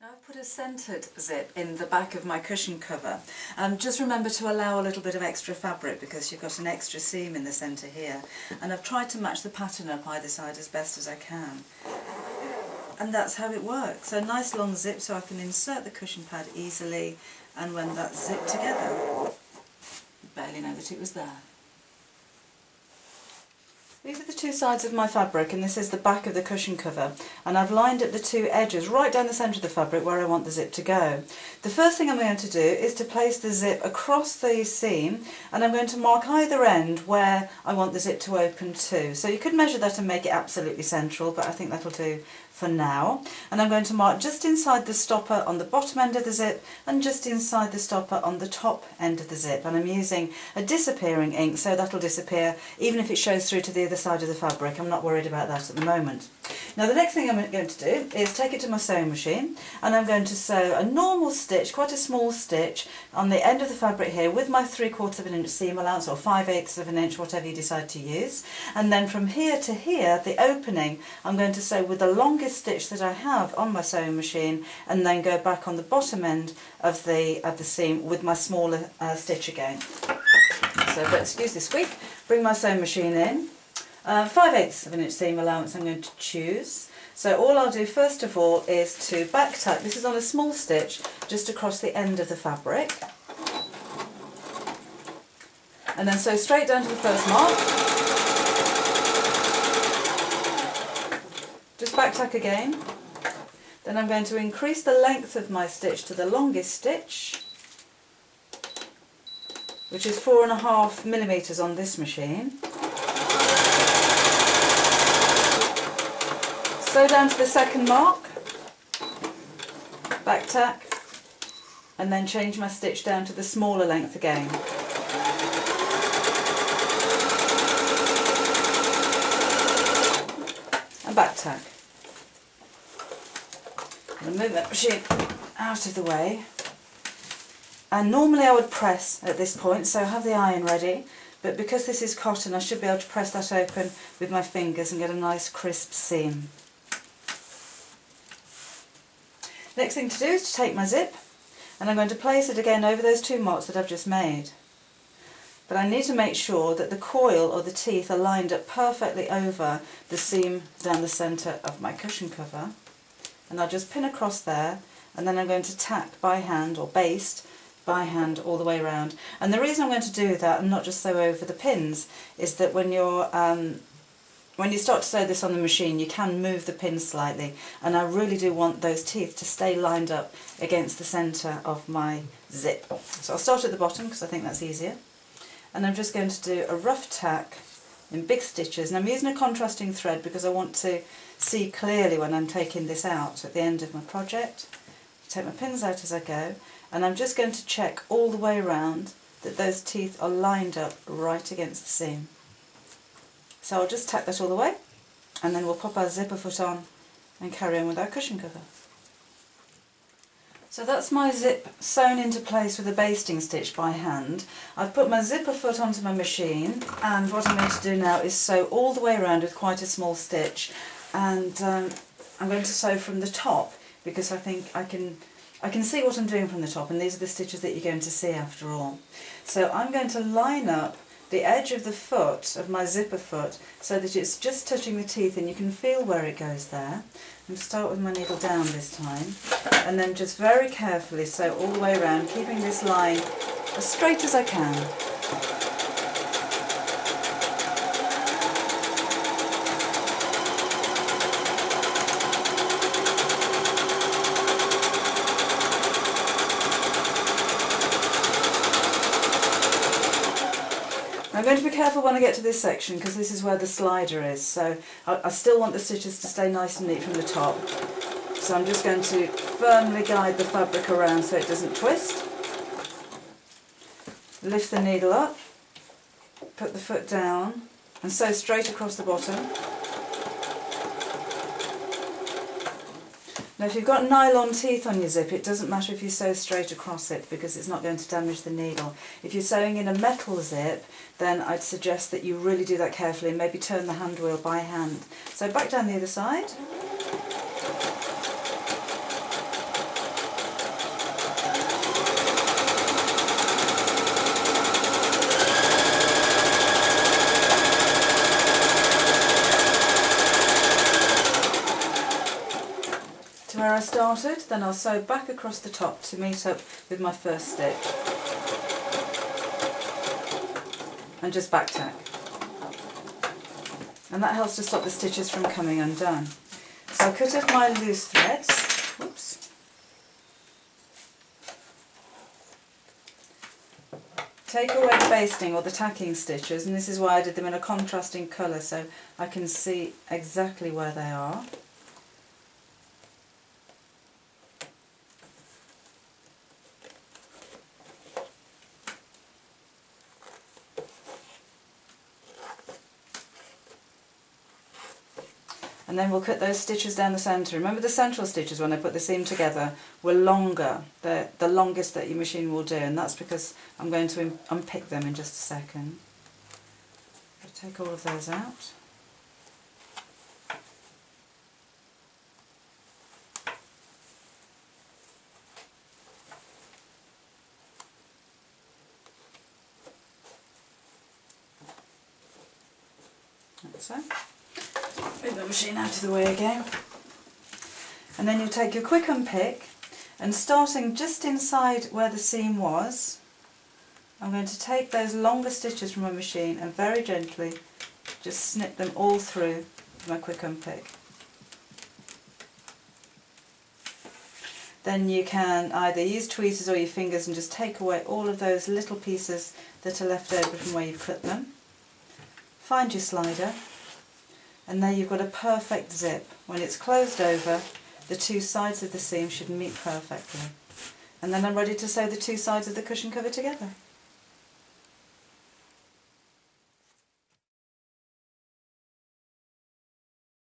I've put a centred zip in the back of my cushion cover. Just remember to allow a little bit of extra fabric because you've got an extra seam in the centre here. And I've tried to match the pattern up either side as best as I can. And that's how it works. So a nice long zip so I can insert the cushion pad easily, and when that's zipped together, you barely know that it was there. These are the two sides of my fabric, and this is the back of the cushion cover, and I've lined up the two edges right down the centre of the fabric where I want the zip to go. The first thing I'm going to do is to place the zip across the seam, and I'm going to mark either end where I want the zip to open to. So you could measure that and make it absolutely central, but I think that'll do for now. And I'm going to mark just inside the stopper on the bottom end of the zip and just inside the stopper on the top end of the zip, and I'm using a disappearing ink, so that'll disappear even if it shows through to the other side of the fabric. I'm not worried about that at the moment. Now the next thing I'm going to do is take it to my sewing machine, and I'm going to sew a normal stitch, quite a small stitch, on the end of the fabric here with my 3/4 of an inch seam allowance, or 5/8 of an inch, whatever you decide to use. And then from here to here, the opening, I'm going to sew with the longest stitch that I have on my sewing machine, and then go back on the bottom end of the seam with my smaller stitch again. So, but excuse the squeak, bring my sewing machine in. 5/8 of an inch seam allowance I'm going to choose. So all I'll do first of all is to back tack. This is on a small stitch just across the end of the fabric, and then sew straight down to the first mark. Just back tack again. Then I'm going to increase the length of my stitch to the longest stitch, which is 4.5 millimeters on this machine. Sew down to the second mark, back tack, and then change my stitch down to the smaller length again. And back tack. I'm going to move that machine out of the way. And normally I would press at this point, so have the iron ready, but because this is cotton I should be able to press that open with my fingers and get a nice crisp seam. Next thing to do is to take my zip, and I'm going to place it again over those two marks that I've just made. But I need to make sure that the coil or the teeth are lined up perfectly over the seam down the centre of my cushion cover. And I'll just pin across there, and then I'm going to tack by hand, or baste by hand, all the way around. And the reason I'm going to do that and not just sew over the pins is that when you start to sew this on the machine, you can move the pins slightly, and I really do want those teeth to stay lined up against the centre of my zip. So I'll start at the bottom because I think that's easier, and I'm just going to do a rough tack in big stitches, and I'm using a contrasting thread because I want to see clearly when I'm taking this out at the end of my project. Take my pins out as I go, and I'm just going to check all the way around that those teeth are lined up right against the seam. So I'll just tack that all the way, and then we'll pop our zipper foot on and carry on with our cushion cover. So that's my zip sewn into place with a basting stitch by hand. I've put my zipper foot onto my machine, and what I'm going to do now is sew all the way around with quite a small stitch, and I'm going to sew from the top because I think I can see what I'm doing from the top, and these are the stitches that you're going to see after all. So I'm going to line up the edge of the foot, of my zipper foot, so that it's just touching the teeth and you can feel where it goes there. I'm going to start with my needle down this time, and then just very carefully sew all the way around, keeping this line as straight as I can. I'm going to be careful when I get to this section because this is where the slider is, so I still want the stitches to stay nice and neat from the top. So I'm just going to firmly guide the fabric around so it doesn't twist. Lift the needle up, put the foot down and sew straight across the bottom. Now if you've got nylon teeth on your zip, it doesn't matter if you sew straight across it because it's not going to damage the needle. If you're sewing in a metal zip, then I'd suggest that you really do that carefully and maybe turn the hand wheel by hand. So back down the other side. to where I started, then I'll sew back across the top to meet up with my first stitch and just back tack, and that helps to stop the stitches from coming undone. So I'll cut off my loose threads. Whoops. Take away the basting or the tacking stitches, and this is why I did them in a contrasting colour so I can see exactly where they are. And then we'll cut those stitches down the centre. Remember, the central stitches when I put the seam together were longer. They're the longest that your machine will do, and that's because I'm going to unpick them in just a second. I'll take all of those out. Like so. Move the machine out of the way again, and then you'll take your quick unpick, and starting just inside where the seam was, I'm going to take those longer stitches from my machine and very gently just snip them all through with my quick unpick. Then you can either use tweezers or your fingers and just take away all of those little pieces that are left over from where you've cut them. Find your slider, and there you've got a perfect zip. When it's closed over, the two sides of the seam should meet perfectly. And then I'm ready to sew the two sides of the cushion cover together.